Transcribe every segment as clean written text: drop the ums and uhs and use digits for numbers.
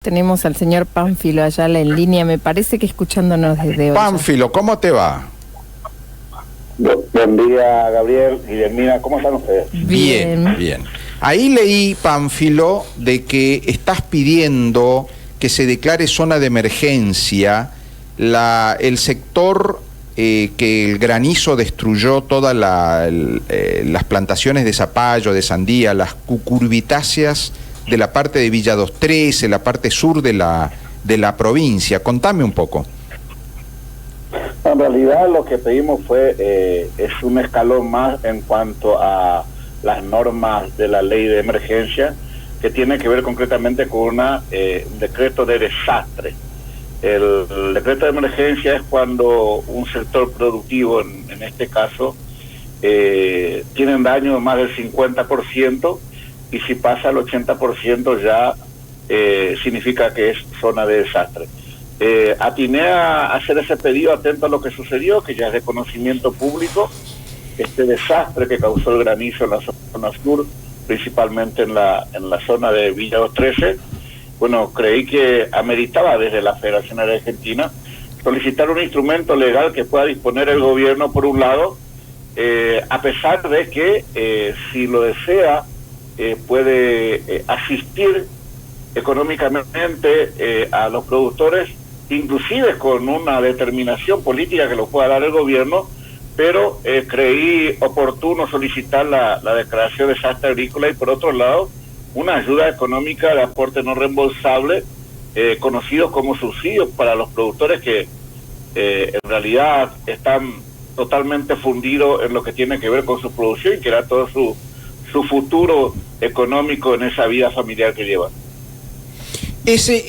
Tenemos al señor Pánfilo Ayala en línea, me parece que escuchándonos desde hoy. Pánfilo, ¿cómo te va? Buen día, Gabriel y Delmina, ¿cómo están ustedes? Bien, bien. Ahí leí, Pánfilo, de que estás pidiendo que se declare zona de emergencia el sector que el granizo destruyó todas las plantaciones de zapallo, de sandía, las cucurbitáceas de la parte de Villa 213, la parte sur de la provincia. Contame un poco. En realidad lo que pedimos es un escalón más en cuanto a las normas de la ley de emergencia, que tiene que ver concretamente con un decreto de desastre. El decreto de emergencia es cuando un sector productivo, en este caso, tienen daño de más del 50%, y si pasa al 80% ya significa que es zona de desastre. Atiné a hacer ese pedido atento a lo que sucedió, que ya es de conocimiento público, este desastre que causó el granizo en la zona sur, principalmente en la zona de Villa 213. Bueno, creí que ameritaba desde la Federación Argentina solicitar un instrumento legal que pueda disponer el gobierno, por un lado, a pesar de que si lo desea puede asistir económicamente a los productores, inclusive con una determinación política que lo pueda dar el gobierno, pero creí oportuno solicitar la declaración de desastre agrícola y, por otro lado, una ayuda económica de aporte no reembolsable, conocidos como subsidios para los productores que en realidad están totalmente fundidos en lo que tiene que ver con su producción y que era todo su futuro económico en esa vida familiar que llevan. Ese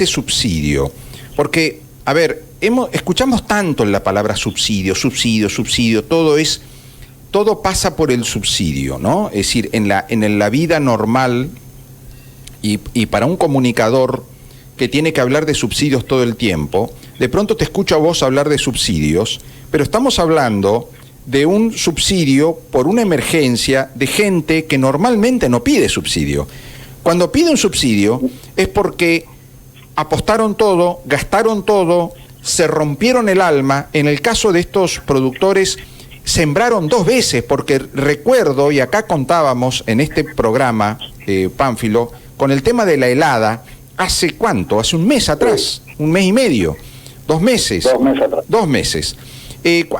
subsidio, porque, a ver, escuchamos tanto la palabra subsidio, todo pasa por el subsidio, ¿no? Es decir, en la vida normal y para un comunicador que tiene que hablar de subsidios todo el tiempo, de pronto te escucho a vos hablar de subsidios, pero estamos hablando de un subsidio por una emergencia de gente que normalmente no pide subsidio. Cuando pide un subsidio es porque apostaron todo, gastaron todo, se rompieron el alma. En el caso de estos productores, sembraron 2 veces, porque recuerdo, y acá contábamos en este programa, Pánfilo, con el tema de la helada, ¿hace cuánto? Hace un mes atrás, un mes y medio, 2 meses. 2 meses atrás. 2 meses.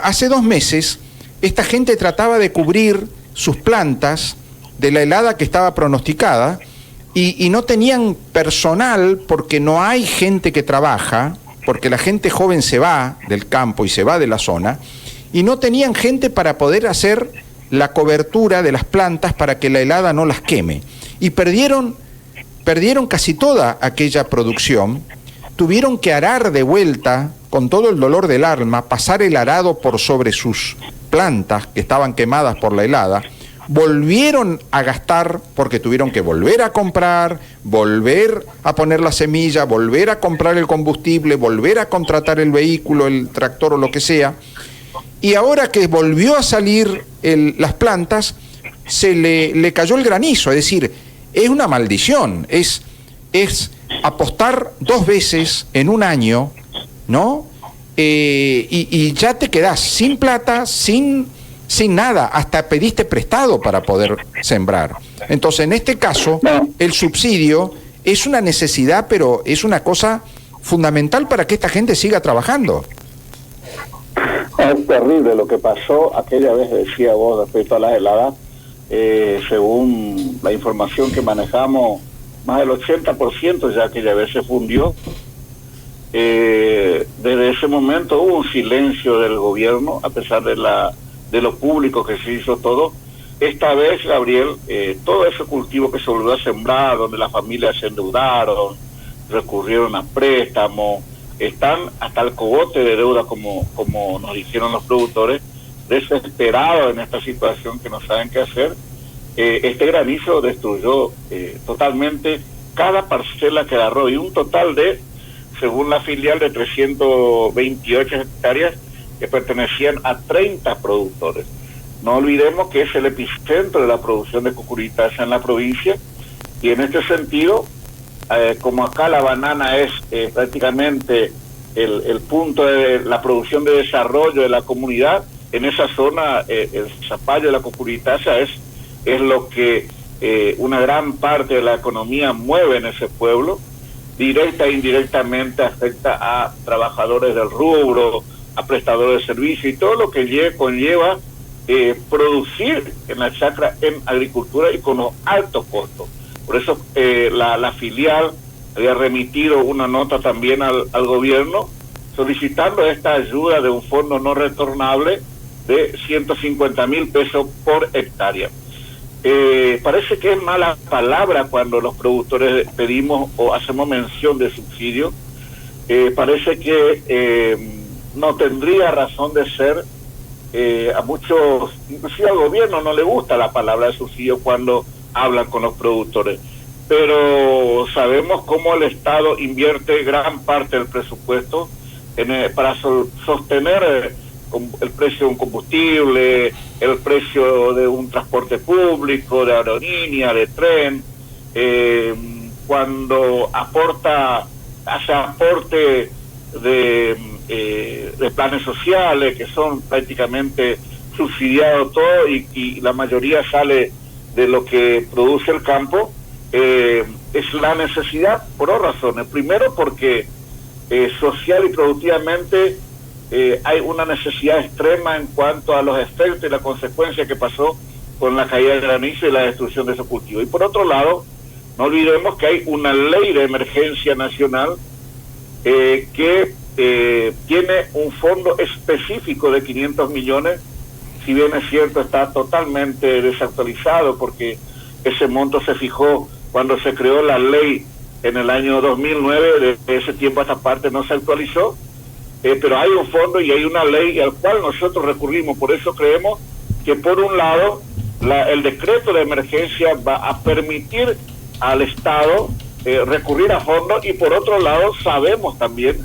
Hace 2 meses, esta gente trataba de cubrir sus plantas de la helada que estaba pronosticada y no tenían personal porque no hay gente que trabaja, porque la gente joven se va del campo y se va de la zona, y no tenían gente para poder hacer la cobertura de las plantas para que la helada no las queme. Y perdieron casi toda aquella producción, tuvieron que arar de vuelta con todo el dolor del alma, pasar el arado por sobre sus plantas que estaban quemadas por la helada, volvieron a gastar porque tuvieron que volver a comprar, volver a poner la semilla, volver a comprar el combustible, volver a contratar el vehículo, el tractor o lo que sea, y ahora que volvió a salir las plantas, se le cayó el granizo. Es decir, es una maldición, es apostar 2 veces en un año, ¿no? Y ya te quedás sin plata, sin nada, hasta pediste prestado para poder sembrar. Entonces, en este caso, el subsidio es una necesidad, pero es una cosa fundamental para que esta gente siga trabajando. Es terrible lo que pasó aquella vez, decía vos, respecto a las heladas. Según la información que manejamos, más del 80% ya aquella vez se fundió. Desde ese momento hubo un silencio del gobierno, a pesar de lo público que se hizo todo. Esta vez, Gabriel, todo ese cultivo que se volvió a sembrar, donde las familias se endeudaron, recurrieron a préstamos, están hasta el cogote de deuda, como nos dijeron los productores, desesperados en esta situación que no saben qué hacer. Este granizo destruyó totalmente cada parcela que agarró, y un total de, según la filial, de 328 hectáreas que pertenecían a 30 productores. No olvidemos que es el epicentro de la producción de cucurbitáceas en la provincia, y en este sentido como acá la banana es prácticamente el punto de la producción de desarrollo de la comunidad, en esa zona el zapallo de la cucurutácea es lo que una gran parte de la economía mueve en ese pueblo, directa e indirectamente afecta a trabajadores del rubro, a prestadores de servicios y todo lo que conlleva producir en la chacra en agricultura y con los altos costos. Por eso la filial había remitido una nota también al gobierno solicitando esta ayuda de un fondo no retornable de 150.000 pesos por hectárea. Parece que es mala palabra cuando los productores pedimos o hacemos mención de subsidio. Parece que no tendría razón de ser. A muchos, inclusive al gobierno, no le gusta la palabra de subsidio cuando hablan con los productores, pero sabemos cómo el Estado invierte gran parte del presupuesto para sostener el precio de un combustible, el precio de un transporte público, de aerolínea, de tren, cuando hace aporte de planes sociales que son prácticamente subsidiados todo y la mayoría sale de lo que produce el campo, es la necesidad por dos razones. Primero, porque social y productivamente hay una necesidad extrema en cuanto a los efectos y la consecuencia que pasó con la caída de granizo y la destrucción de esos cultivos. Y por otro lado, no olvidemos que hay una ley de emergencia nacional que tiene un fondo específico de 500 millones, si bien es cierto está totalmente desactualizado porque ese monto se fijó cuando se creó la ley en el año 2009, de ese tiempo a esta parte no se actualizó, pero hay un fondo y hay una ley al cual nosotros recurrimos. Por eso creemos que por un lado el decreto de emergencia va a permitir al Estado recurrir a fondos, y por otro lado sabemos también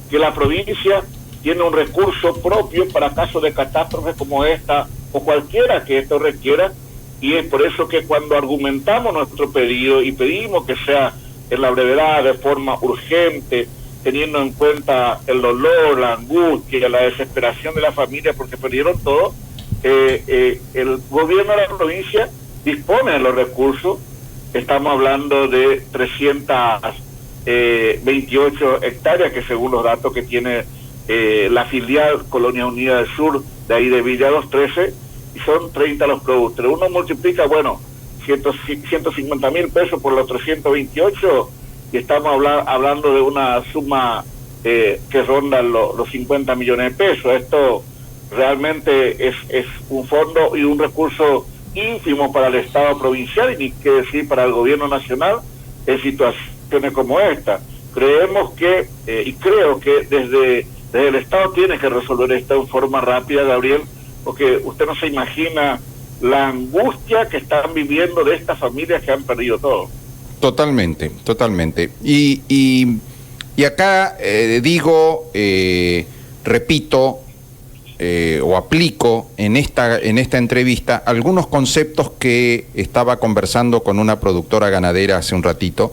que la provincia tiene un recurso propio para casos de catástrofes como esta o cualquiera que esto requiera, y es por eso que cuando argumentamos nuestro pedido y pedimos que sea en la brevedad, de forma urgente, teniendo en cuenta el dolor, la angustia, la desesperación de la familia porque perdieron todo, el gobierno de la provincia dispone de los recursos. Estamos hablando de 328 hectáreas, que según los datos que tiene la filial Colonia Unida del Sur, de ahí de Villa 213, y son 30 los productores. Uno multiplica, 150.000 pesos por los 328, y estamos hablando de una suma que ronda los 50 millones de pesos. Esto realmente es un fondo y un recurso ínfimo para el Estado provincial, y ni qué decir para el gobierno nacional en situaciones como esta. Creemos que, y creo que desde el Estado tiene que resolver esto en forma rápida, Gabriel, porque usted no se imagina la angustia que están viviendo de estas familias que han perdido todo. Totalmente, totalmente. Y acá repito, o aplico en esta entrevista algunos conceptos que estaba conversando con una productora ganadera hace un ratito.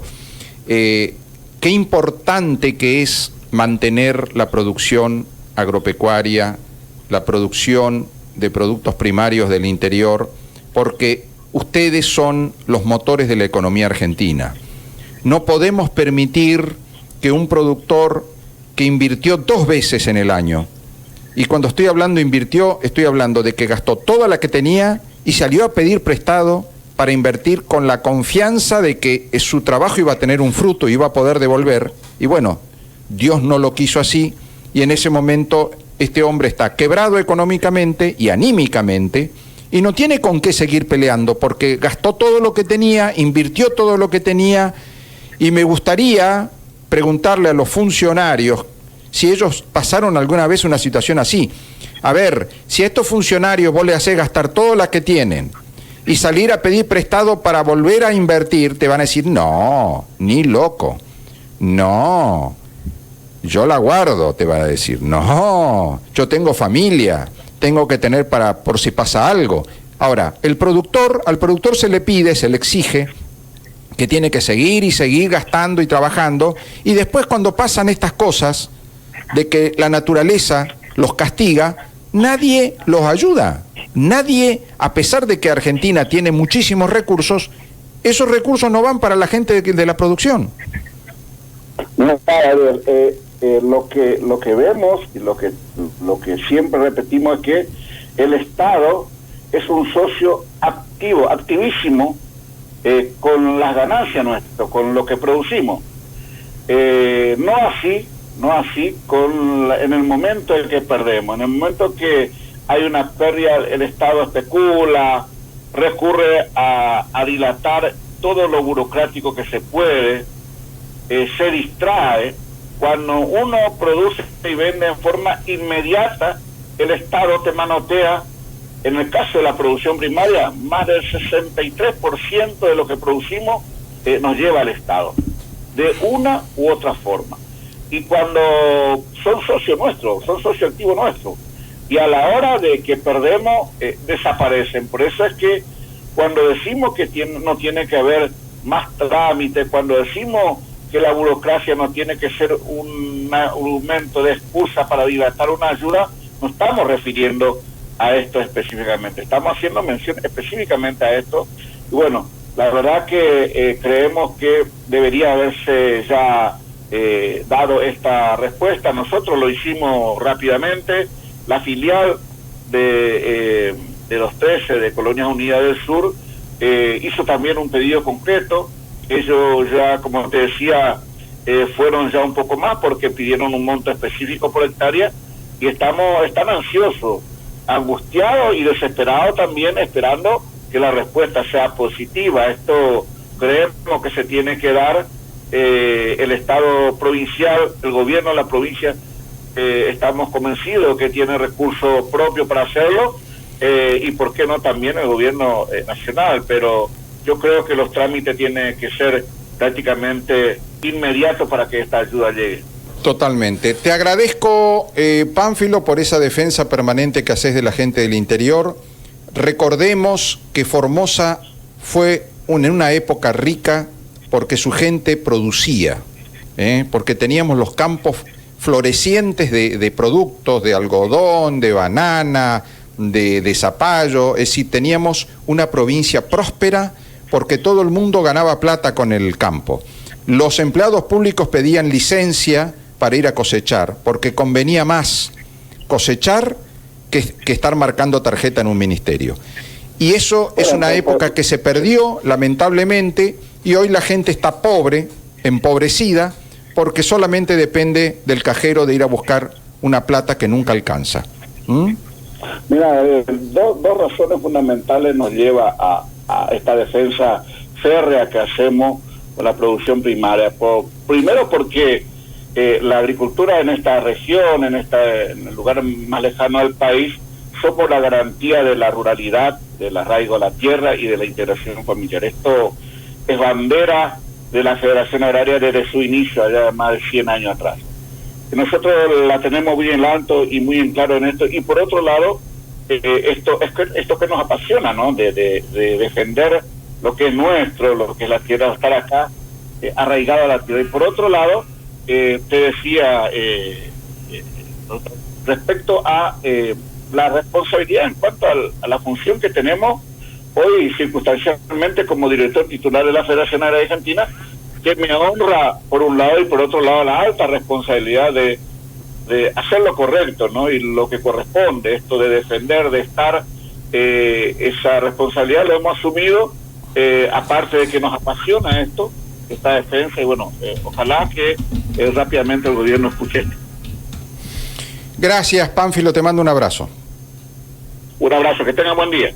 Qué importante que es mantener la producción agropecuaria, la producción de productos primarios del interior, porque ustedes son los motores de la economía argentina. No podemos permitir que un productor que invirtió 2 veces en el año, y cuando estoy hablando invirtió, estoy hablando de que gastó toda la que tenía y salió a pedir prestado para invertir con la confianza de que su trabajo iba a tener un fruto y iba a poder devolver, y bueno, Dios no lo quiso así, y en ese momento este hombre está quebrado económicamente y anímicamente, y no tiene con qué seguir peleando, porque gastó todo lo que tenía, invirtió todo lo que tenía, y me gustaría preguntarle a los funcionarios si ellos pasaron alguna vez una situación así. A ver, si a estos funcionarios vos le hacés gastar todo lo que tienen y salir a pedir prestado para volver a invertir, te van a decir, no, ni loco, no, yo la guardo, te van a decir, no, yo tengo familia, tengo que tener por si pasa algo. Ahora, al productor se le pide, se le exige que tiene que seguir y seguir gastando y trabajando, y después cuando pasan estas cosas de que la naturaleza los castiga, nadie los ayuda. Nadie, a pesar de que Argentina tiene muchísimos recursos, esos recursos no van para la gente de la producción. No, lo que vemos y lo que siempre repetimos es que el Estado es un socio activísimo con las ganancias nuestras, con lo que producimos. No así en el momento en que perdemos, en el momento que hay una pérdida, el Estado especula, recurre a dilatar todo lo burocrático que se puede, se distrae. Cuando uno produce y vende en forma inmediata, el Estado te manotea. En el caso de la producción primaria, más del 63% de lo que producimos nos lleva al Estado, de una u otra forma. Y cuando son socios nuestros, son socios activos nuestros, y a la hora de que perdemos, desaparecen. Por eso es que cuando decimos que no tiene que haber más trámite, cuando decimos que la burocracia no tiene que ser un argumento de excusa para dilatar una ayuda, no estamos refiriendo a esto específicamente, estamos haciendo mención específicamente a esto. Y bueno, la verdad que creemos que debería haberse ya dado esta respuesta. Nosotros lo hicimos rápidamente. La filial de los 13 de Colonias Unidas del Sur hizo también un pedido concreto. Ellos ya, como te decía, fueron ya un poco más porque pidieron un monto específico por hectárea, y están ansiosos, angustiados y desesperados también, esperando que la respuesta sea positiva. Esto creemos que se tiene que dar. El Estado provincial, el gobierno de la provincia, estamos convencidos que tiene recursos propios para hacerlo, y por qué no también el gobierno nacional, pero yo creo que los trámites tienen que ser prácticamente inmediatos para que esta ayuda llegue. Totalmente. Te agradezco, Pánfilo, por esa defensa permanente que haces de la gente del interior. Recordemos que Formosa fue en una época rica porque su gente producía, porque teníamos los campos florecientes de productos, de algodón, de banana, de zapallo. Es decir, teníamos una provincia próspera porque todo el mundo ganaba plata con el campo. Los empleados públicos pedían licencia para ir a cosechar, porque convenía más cosechar que estar marcando tarjeta en un ministerio. Y eso es una época que se perdió, lamentablemente, y hoy la gente está pobre, empobrecida, porque solamente depende del cajero de ir a buscar una plata que nunca alcanza. Mira, dos razones fundamentales nos lleva a esta defensa férrea que hacemos con la producción primaria. Primero porque la agricultura en esta región, en el lugar más lejano del país, somos la garantía de la ruralidad, del arraigo a la tierra y de la integración familiar. Esto es bandera de la Federación Agraria desde su inicio, allá más de 100 años atrás. Nosotros la tenemos muy en alto y muy en claro en esto. Y por otro lado, esto que nos apasiona, ¿no? De defender lo que es nuestro, lo que es la tierra, estar acá arraigado a la tierra. Y por otro lado, te decía, respecto a la responsabilidad en cuanto a la función que tenemos hoy circunstancialmente como director titular de la Federación Agraria Argentina, que me honra por un lado y por otro lado la alta responsabilidad de hacer lo correcto, ¿no? Y lo que corresponde, esto de defender, de estar, esa responsabilidad lo hemos asumido, aparte de que nos apasiona esta defensa, y bueno, ojalá que rápidamente el gobierno escuche esto. Gracias, Pánfilo, te mando un abrazo. Un abrazo, que tengan buen día.